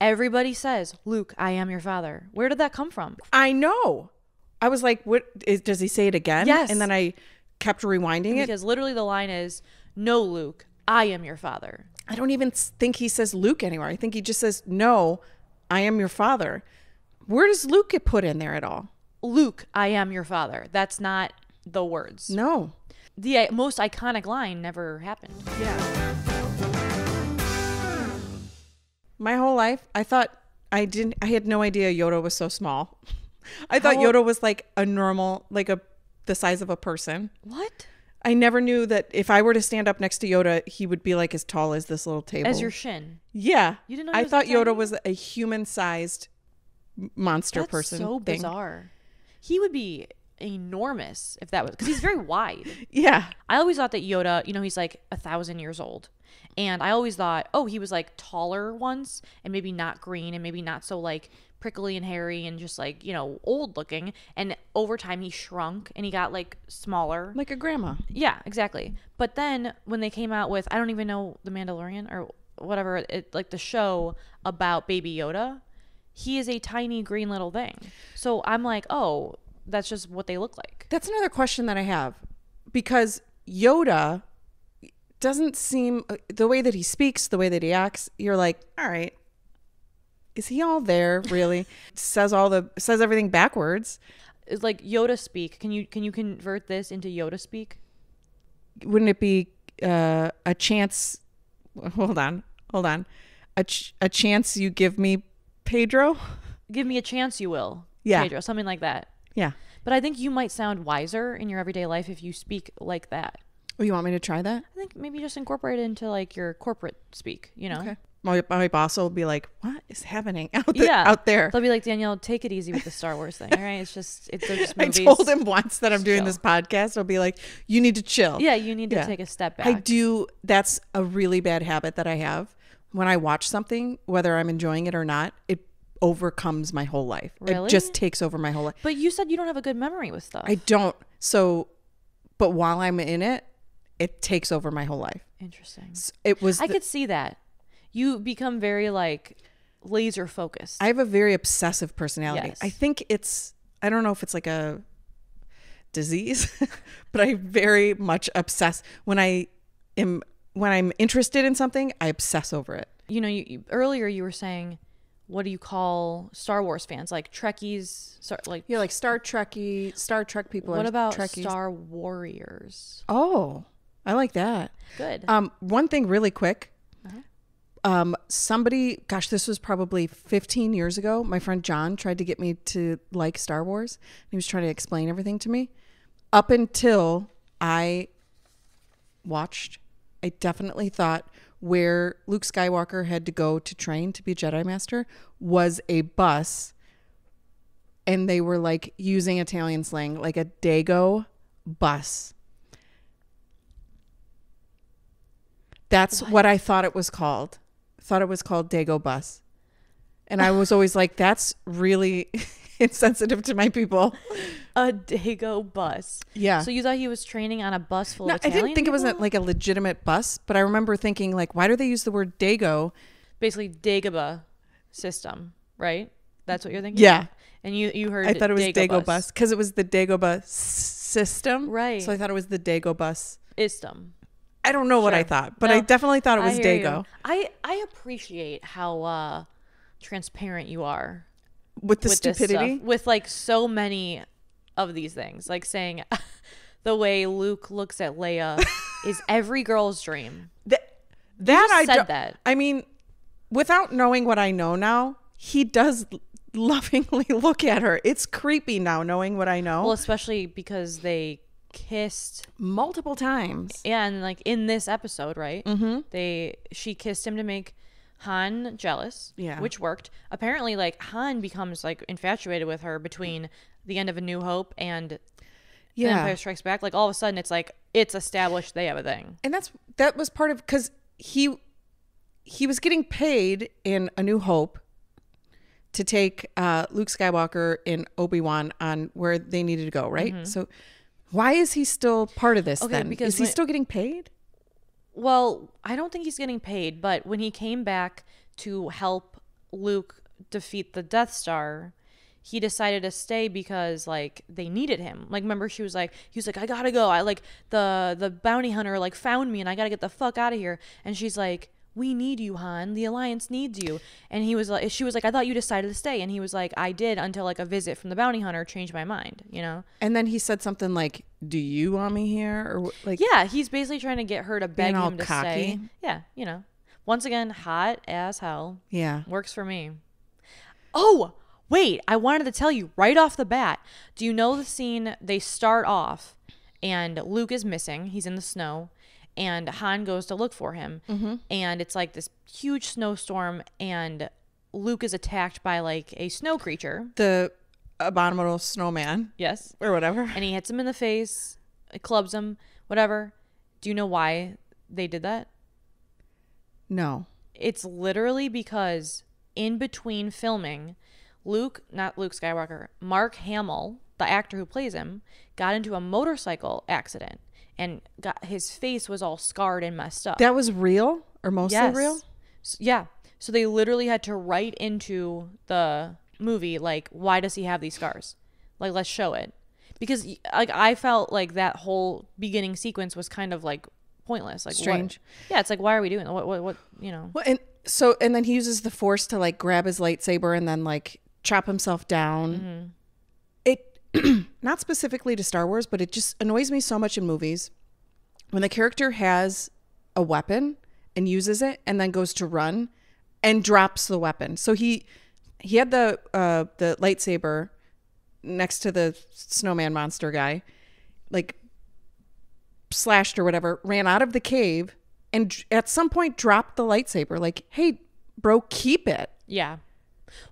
Everybody says, Luke, I am your father. Where did that come from? I know. I was like, does he say it again? Yes. And then I kept rewinding it. Because literally the line is, no, Luke, I am your father. I don't even think he says Luke anywhere. I think he just says, no, I am your father. Where does Luke get put in there at all? Luke, I am your father. That's not the words. No. The most iconic line never happened. Yeah. My whole life, I had no idea Yoda was so small. I thought Yoda was like a normal, like the size of a person. What? I never knew that if I were to stand up next to Yoda, he would be like as tall as this little table. As your shin. Yeah. You didn't know I thought Yoda was a human-sized monster person. That's so bizarre. He would be enormous if that was, because he's very wide. Yeah. I always thought that Yoda, he's like 1,000 years old. And I always thought, he was like taller once and maybe not green and maybe not so like prickly and hairy and just like, old looking. And over time he shrunk and he got like smaller. Like a grandma. Yeah, exactly. But then when they came out with, I don't even know, The Mandalorian or whatever, like the show about Baby Yoda, he is a tiny green little thing. So I'm like, oh, that's just what they look like. That's another question that I have, because Yoda doesn't seem, the way that he speaks, the way that he acts, you're like, all right, is he all there really? says everything backwards. It's like Yoda speak. Can you convert this into Yoda speak? Wouldn't it be a chance? Hold on. A chance you give me, Pedro? Give me a chance, you will. Yeah. Pedro, something like that. Yeah. But I think you might sound wiser in your everyday life if you speak like that. Oh, you want me to try that? I think maybe just incorporate it into like your corporate speak, Okay. My boss will be like, what is happening out there? They'll be like, Danielle, take it easy with the Star Wars thing. All right. They're just movies. I told him once that I'm doing chill. this podcast. I'll be like, you need to chill. Yeah. You need to take a step back. I do. That's a really bad habit that I have. When I watch something, whether I'm enjoying it or not, it overcomes my whole life. Really? It just takes over my whole life. But you said you don't have a good memory with stuff. I don't. But while I'm in it, it takes over my whole life. Interesting. I could see that. You become very like laser focused. I have a very obsessive personality. Yes. I think I don't know if it's like a disease, but I very much obsess. When I'm interested in something, I obsess over it. Earlier you were saying, what do you call Star Wars fans? Like Trekkies? Like Star Trek people. What about Trekkies. Star Warriors? Oh, I like that. Good. One thing really quick. Somebody, gosh, this was probably 15 years ago. My friend John tried to get me to like Star Wars. He was trying to explain everything to me. Up until I watched, I definitely thought where Luke Skywalker had to go to train to be Jedi Master was a bus. And they were like using Italian slang, like a Dago bus. That's what I thought it was called. Thought it was called Dago bus. And I was always like, that's really insensitive to my people. A Dago bus. Yeah. So you thought he was training on a bus full of Italian I didn't think people? it was like a legitimate bus, but I remember thinking like, why do they use the word Dago? Basically Dagobah system, right? That's what you're thinking? Yeah. And you heard I thought it was Dago bus bus because it was the Dagobah system. Right. So I thought it was the Dago bus. Istum. I don't know what I thought, but I definitely thought it was Dago. I appreciate how transparent you are with the stupidity, with like so many of these things, like saying the way Luke looks at Leia is every girl's dream. That I mean, without knowing what I know now, he does lovingly look at her. It's creepy now, knowing what I know. Well, especially because they kissed multiple times. Yeah, and like in this episode, right? Mm-hmm. She kissed him to make Han jealous. Yeah. Which worked. Apparently, like Han becomes like infatuated with her between the end of A New Hope and Empire Strikes Back. Like all of a sudden it's like it's established they have a thing. And that was part of, because he was getting paid in A New Hope to take Luke Skywalker and Obi-Wan on where they needed to go, right? Mm-hmm. So why is he still part of this then? Because is he still getting paid? Well, I don't think he's getting paid, but when he came back to help Luke defeat the Death Star, he decided to stay because like they needed him. Like, remember, he was like, I gotta go. I like the bounty hunter like found me and I gotta get the fuck out of here. And she's like, we need you, Han. The Alliance needs you. And he was like, she was like, I thought you decided to stay. And he was like, I did, until like a visit from the bounty hunter changed my mind, you know? And then he said something like, do you want me here? Or like, yeah, he's basically trying to get her to beg him to cocky. stay. Yeah, you know. Once again, hot as hell. Yeah. Works for me. Oh, wait, I wanted to tell you right off the bat. Do you know the scene they start off and Luke is missing? He's in the snow and Han goes to look for him. Mm-hmm. And it's like this huge snowstorm and Luke is attacked by like a snow creature. The abominable snowman. Yes. Or whatever. And he hits him in the face, it clubs him, whatever. Do you know why they did that? No. It's literally because in between filming, not Luke Skywalker, Mark Hamill, the actor who plays him, got into a motorcycle accident and his face was all scarred and messed up. That was real or mostly real? Yeah. So they literally had to write into the movie, like, why does he have these scars? Like, let's show it. Because like I felt like that whole beginning sequence was kind of like pointless. Like, strange. What? Yeah, it's like, why are we doing that? What, you know? Well, and then he uses the Force to like grab his lightsaber and then like chop himself down. Mm-hmm. It, not specifically to Star Wars, but it just annoys me so much in movies when the character has a weapon and uses it and then goes to run and drops the weapon. So he had the lightsaber next to the snowman monster guy, like slashed or whatever, ran out of the cave and at some point dropped the lightsaber. Like, hey, bro, keep it. Yeah.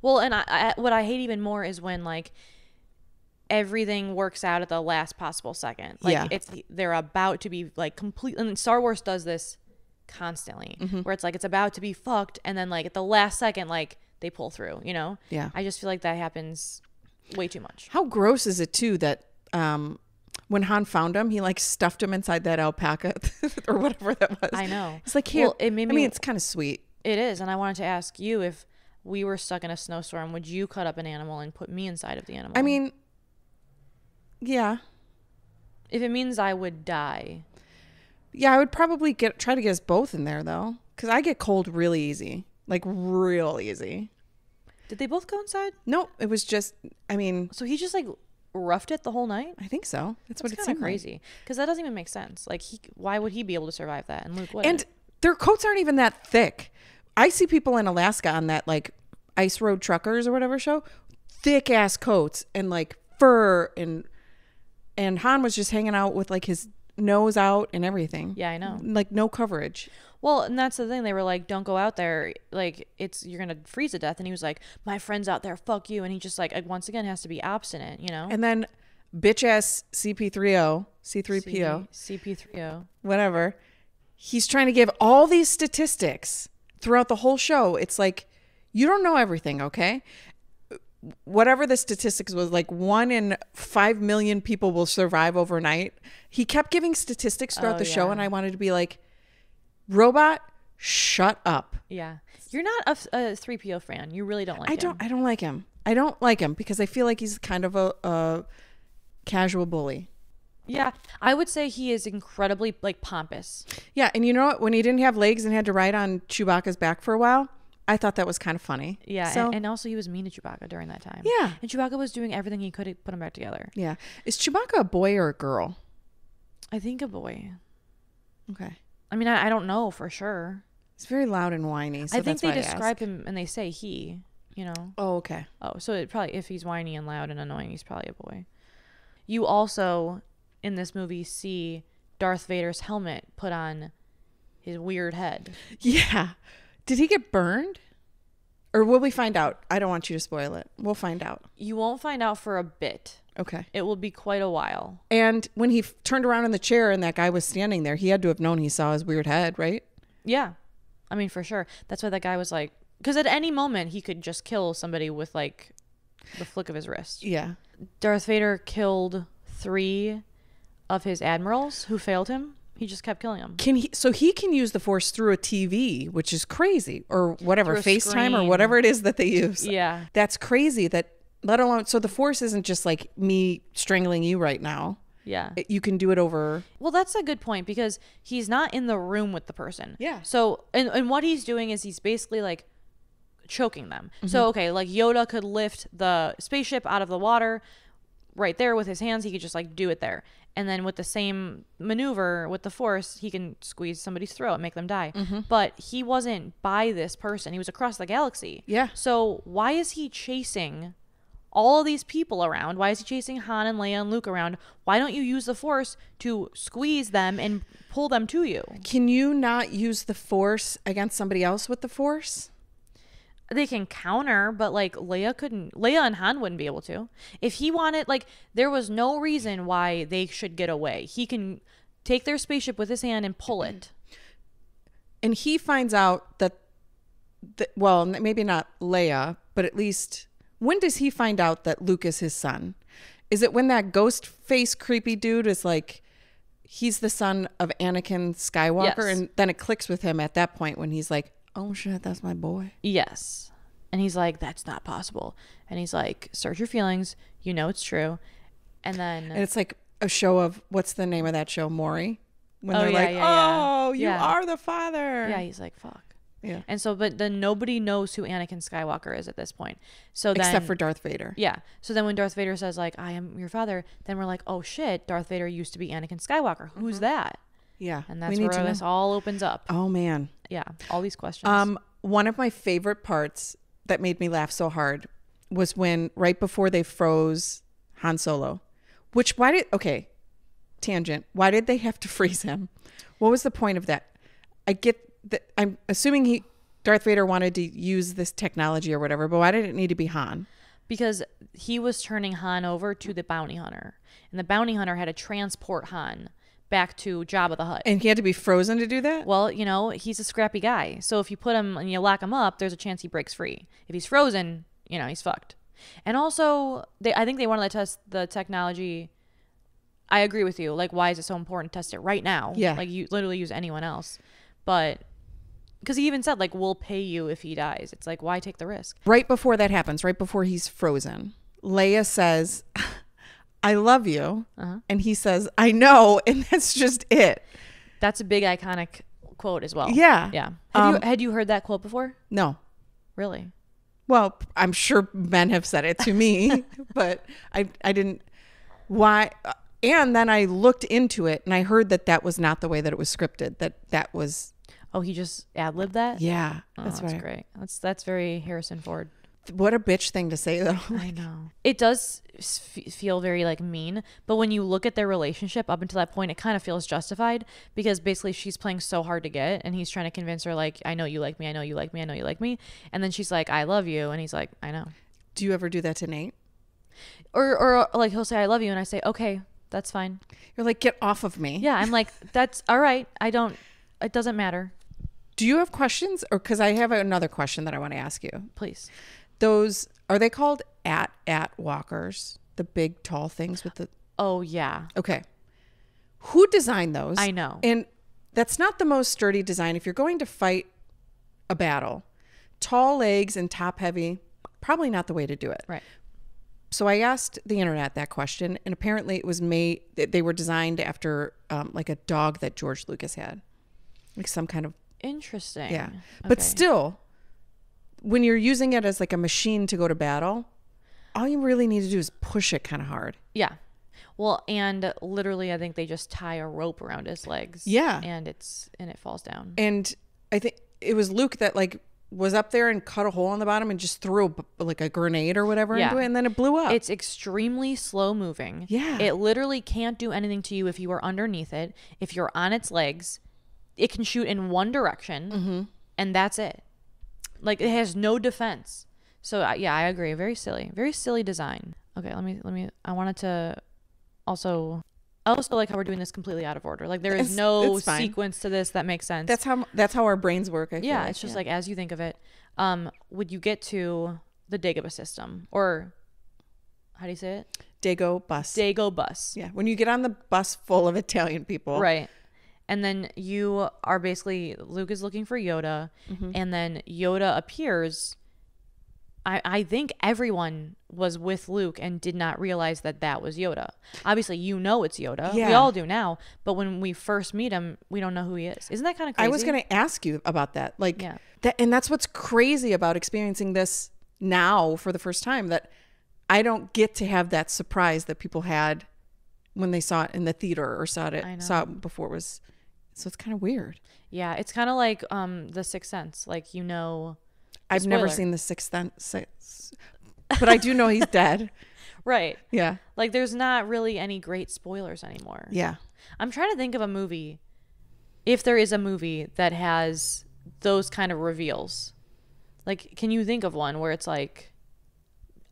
Well, and I what I hate even more is when like everything works out at the last possible second. Like they're about to be like completely, and Star Wars does this constantly, mm-hmm. where it's like it's about to be fucked and then like at the last second like they pull through, you know? Yeah. I just feel like that happens way too much. How gross is it too that when Han found him, he like stuffed him inside that alpaca or whatever that was. I know. It's like, here, it made me, it's kind of sweet. It is. And I wanted to ask you, if we were stuck in a snowstorm, would you cut up an animal and put me inside of the animal? I mean, yeah. If it means I would die. Yeah, I would probably try to get us both in there though. Because I get cold really easy. Like real easy. Did they both go inside? No, it was just, I mean. So he just like roughed it the whole night? I think so. That's what it seemed crazy. Because that doesn't even make sense. Like, why would he be able to survive that? And Luke wouldn't. And their coats aren't even that thick. I see people in Alaska on that like Ice Road Truckers or whatever show, thick ass coats and like fur, and Han was just hanging out with like his nose out and everything. Yeah, I know. Like no coverage. Well, and that's the thing. They were like, don't go out there. Like, you're going to freeze to death. And he was like, my friend's out there. Fuck you. And he just like once again has to be obstinate, you know? And then bitch ass C3PO, whatever. He's trying to give all these statistics throughout the whole show. It's like, you don't know everything, okay? Whatever the statistics was, like 1 in 5 million people will survive overnight. He kept giving statistics throughout the show, and I wanted to be like, robot, shut up. Yeah. You're not a 3PO fan. You really don't like him. I don't like him. I don't like him because I feel like he's kind of a casual bully. Yeah. I would say he is incredibly like pompous. Yeah. And you know what? When he didn't have legs and had to ride on Chewbacca's back for a while, I thought that was kind of funny. Yeah. So, and also he was mean to Chewbacca during that time. Yeah. And Chewbacca was doing everything he could to put him back together. Yeah. Is Chewbacca a boy or a girl? I think a boy. Okay. I mean, I don't know for sure. He's very loud and whiny. So I think they that's why describe him and they say he, you know. Oh, okay. Oh, so it probably, if he's whiny and loud and annoying, he's probably a boy. You also, in this movie, see Darth Vader's helmet put on his weird head. Yeah. Did he get burned? Or will we find out? I don't want you to spoil it. We'll find out. You won't find out for a bit. Okay. It will be quite a while. And when he turned around in the chair and that guy was standing there, he had to have known he saw his weird head, right? Yeah. I mean, for sure. That's why that guy was like, because at any moment he could just kill somebody with like the flick of his wrist. Yeah. Darth Vader killed 3 of his admirals who failed him. He just kept killing him. So he can use the Force through a TV, which is crazy, or whatever, Through a FaceTime or screen. whatever it is that they use. Yeah. That's crazy that, let alone, so the Force isn't just like me strangling you right now. Yeah. You can do it over. Well, that's a good point because he's not in the room with the person. Yeah. So, and what he's doing is he's basically like choking them. So, okay, like Yoda could lift the spaceship out of the water right there with his hands. He could just like do it there. And then with the same maneuver with the Force, he can squeeze somebody's throat and make them die. But he wasn't by this person. He was across the galaxy. Yeah. So why is he chasing all of these people around? Why is he chasing Han and Leia and Luke around? Why don't you use the Force to squeeze them and pull them to you? Can you not use the Force against somebody else with the Force? They can counter, but like Leia and Han wouldn't be able to. If he wanted, like, there was no reason why they should get away. He can take their spaceship with his hand and pull it. And he finds out that, well, maybe not Leia, but at least, when does he find out that Luke is his son? Is it when that ghost face creepy dude is like, he's the son of Anakin Skywalker? Yes. And then it clicks with him at that point when he's like, oh shit, that's my boy. Yes. And he's like, that's not possible. And he's like, search your feelings. You know it's true. And then... And it's like a show of, what's the name of that show? Maury? When Oh, they're yeah, like, yeah. oh, you Yeah. are the father. Yeah, he's like, fuck. Yeah. And so, but then nobody knows who Anakin Skywalker is at this point. So then... Except for Darth Vader. Yeah. So then when Darth Vader says, like, I am your father, then we're like, oh shit, Darth Vader used to be Anakin Skywalker. Who's that? Yeah. And that's where this all opens up. Oh, man. Yeah. All these questions. One of my favorite parts that made me laugh so hard was when, right before they froze Han Solo, okay, tangent. Why did they have to freeze him? What was the point of that? I get that. I'm assuming Darth Vader wanted to use this technology or whatever, but why did it need to be Han? Because he was turning Han over to the bounty hunter. And the bounty hunter had to transport Han back to Jabba the Hutt. And he had to be frozen to do that? Well, you know, he's a scrappy guy. So if you put him and you lock him up, there's a chance he breaks free. If he's frozen, you know, he's fucked. And also, I think they wanted to test the technology. I agree with you. Like, why is it so important to test it right now? Yeah. Like, you literally use anyone else. But, because he even said, like, we'll pay you if he dies. It's like, why take the risk? Right before that happens, right before he's frozen, Leia says, I love you. And he says, I know. And that's just it. That's a big iconic quote as well. Yeah. Yeah. Had you heard that quote before? No. Really? Well, I'm sure men have said it to me, but I didn't. Why? And then I looked into it and I heard that was not the way that it was scripted. That was. Oh, he just ad-libbed that? Yeah. That's right. Great. That's very Harrison Ford. What a bitch thing to say, though. I know. It does feel very like mean, but when you look at their relationship up until that point, it kind of feels justified because basically she's playing so hard to get and he's trying to convince her like, I know you like me. I know you like me. I know you like me. And then she's like, I love you. And he's like, I know. Do you ever do that to Nate? Or like he'll say, I love you. And I say, okay, that's fine. You're like, get off of me. Yeah. I'm like, that's all right. It doesn't matter. Do you have questions? Or because I have another question that I want to ask you. Please. Those, are they called at walkers? The big tall things with the... Oh, yeah. Okay. Who designed those? I know. And that's not the most sturdy design. If you're going to fight a battle, tall legs and top heavy, probably not the way to do it. Right. So I asked the internet that question, and apparently it was made, they were designed after like a dog that George Lucas had. Like some kind of... Interesting. Yeah. Okay. But still... when you're using it as like a machine to go to battle, all you really need to do is push it kind of hard. Yeah. Well, and literally, I think they just tie a rope around his legs. Yeah. And it falls down. And I think it was Luke that like was up there and cut a hole on the bottom and just threw like a grenade or whatever into it, and then it blew up. It's extremely slow moving. Yeah. It literally can't do anything to you if you are underneath it. If you're on its legs, it can shoot in one direction, and that's it. Like, it has no defense. So, yeah, I agree. Very silly design. Okay, let me, I wanted to also, I also like how we're doing this completely out of order. Like, there is no sequence to this that makes sense. That's how our brains work, I feel like. It's just like, as you think of it, would you get to the Dagobah system? Or, how do you say it? Dago bus. Dago bus. Yeah, when you get on the bus full of Italian people. Right. And then you are basically, Luke is looking for Yoda, and then Yoda appears. I think everyone was with Luke and did not realize that that was Yoda. Obviously, you know it's Yoda. Yeah. We all do now. But when we first meet him, we don't know who he is. Isn't that kind of crazy? I was going to ask you about that. Like, Yeah. and that's what's crazy about experiencing this now for the first time, that I don't get to have that surprise that people had when they saw it in the theater or saw it before it was. So it's kind of weird. Yeah, it's kind of like The Sixth Sense. Like, you know... I've never seen The Sixth Sense, but I do know he's dead. Right. Yeah. Like, there's not really any great spoilers anymore. Yeah. I'm trying to think of a movie, if there is a movie that has those kind of reveals. Like, can you think of one where it's like,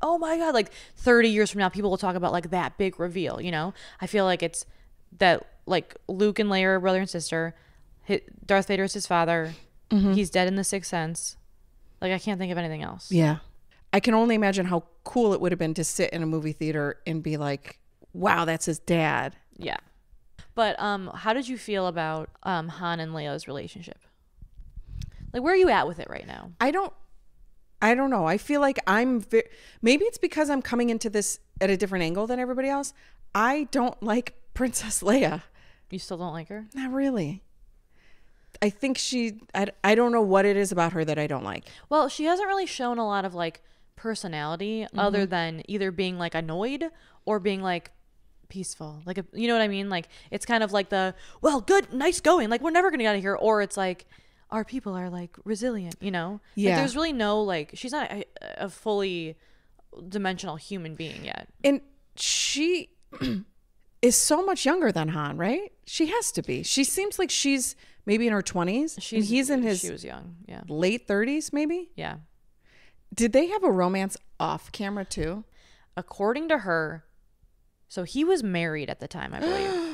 oh my God, like 30 years from now, people will talk about like that big reveal, you know? I feel like it's that like Luke and Leia are brother and sister. Darth Vader is his father. He's dead in The Sixth Sense. Like, I can't think of anything else. Yeah. I can only imagine how cool it would have been to sit in a movie theater and be like, wow, that's his dad. Yeah. But how did you feel about Han and Leia's relationship? Like, where are you at with it right now? I don't know. I feel like maybe it's because I'm coming into this at a different angle than everybody else. I don't like Princess Leia. You still don't like her? Not really. I think I don't know what it is about her that I don't like. Well, she hasn't really shown a lot of like personality other than either being like annoyed or being like peaceful. Like, you know what I mean? Like, it's kind of like well, good, nice going. Like, we're never going to get out of here. Or it's like, our people are like resilient, you know? Yeah. Like, there's really no, like, she's not a fully dimensional human being yet. And she is so much younger than Han, right? She has to be. She seems like she's maybe in her 20s. He's in his she was young. Yeah. late 30s, maybe? Yeah. Did they have a romance off camera too? According to her, so he was married at the time, I believe.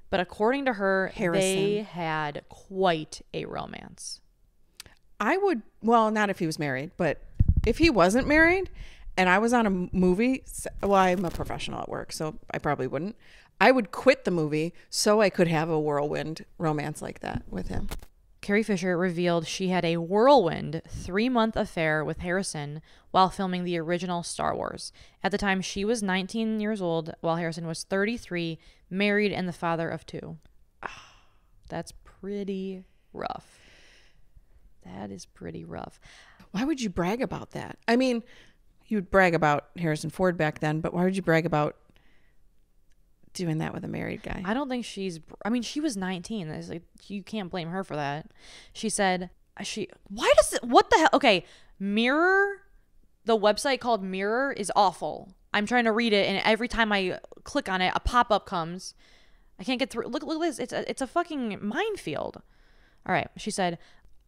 But according to her, they had quite a romance. Well, not if he was married, but if he wasn't married and I was on a movie, well, I'm a professional at work, so I probably wouldn't. I would quit the movie so I could have a whirlwind romance like that with him. Carrie Fisher revealed she had a whirlwind 3-month affair with Harrison while filming the original Star Wars. At the time, she was 19 years old, while Harrison was 33, married and the father of 2. That's pretty rough. That is pretty rough. Why would you brag about that? I mean, you would brag about Harrison Ford back then, but why would you brag about doing that with a married guy? I don't think she was 19. It's like, you can't blame her for that. She said, what the hell? Okay, Mirror, the website called Mirror is awful. I'm trying to read it, and every time I click on it, a pop-up comes. I can't get through. Look at this. It's a fucking minefield. All right. She said,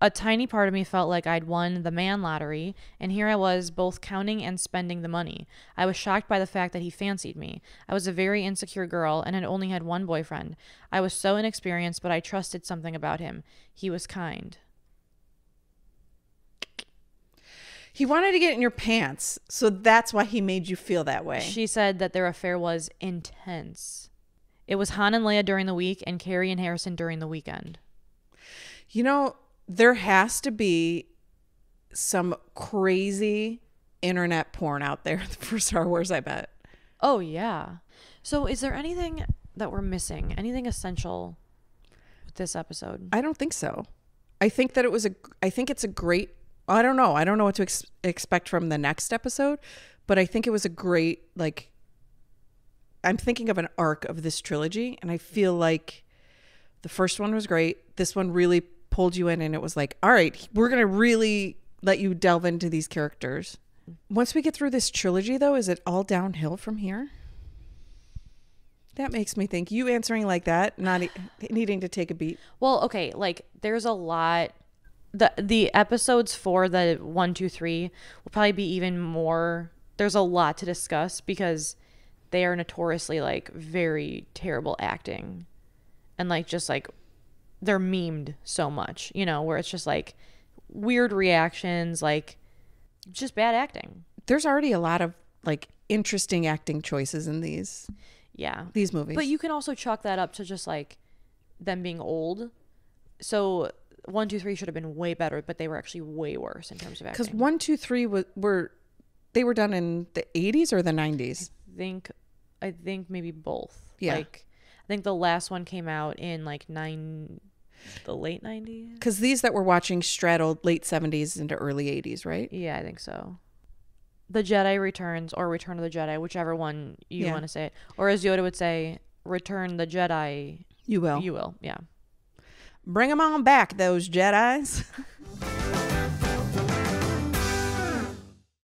a tiny part of me felt like I'd won the man lottery, and here I was both counting and spending the money. I was shocked by the fact that he fancied me. I was a very insecure girl and had only had one boyfriend. I was so inexperienced, but I trusted something about him. He was kind. He wanted to get in your pants, so that's why he made you feel that way. She said that their affair was intense. It was Han and Leia during the week and Carrie and Harrison during the weekend. You know, there has to be some crazy internet porn out there for Star Wars, I bet. Oh, yeah. So is there anything that we're missing? Anything essential with this episode? I don't think so. I think that it's a great, I don't know. I don't know what to expect from the next episode, but I think it was a great, like, I'm thinking of an arc of this trilogy, and I feel like the first one was great. This one really pulled you in, and it was like, all right, we're going to really let you delve into these characters. Once we get through this trilogy, though, is it all downhill from here? That makes me think. You answering like that, not needing to take a beat. Well, okay, like, there's a lot. The episodes for the 1, 2, 3 will probably be even more. There's a lot to discuss because they are notoriously, like, very terrible acting. And, like, just, like, they're memed so much, you know, where it's just, like, weird reactions, like, just bad acting. There's already a lot of, like, interesting acting choices in these movies. But you can also chalk that up to just, like, them being old. So 1, 2, 3 should have been way better, but they were actually way worse in terms of acting. Because 1, 2, 3 were done in the 80s or the 90s. I think maybe both. Yeah. Like, I think the last one came out in like the late 90s. Because these that we're watching straddled late 70s into early 80s, right? Yeah, I think so. The Jedi Returns, or Return of the Jedi, whichever one you want to say it. Or as Yoda would say, Return the Jedi. You will. You will, yeah. Bring them on back, those Jedis.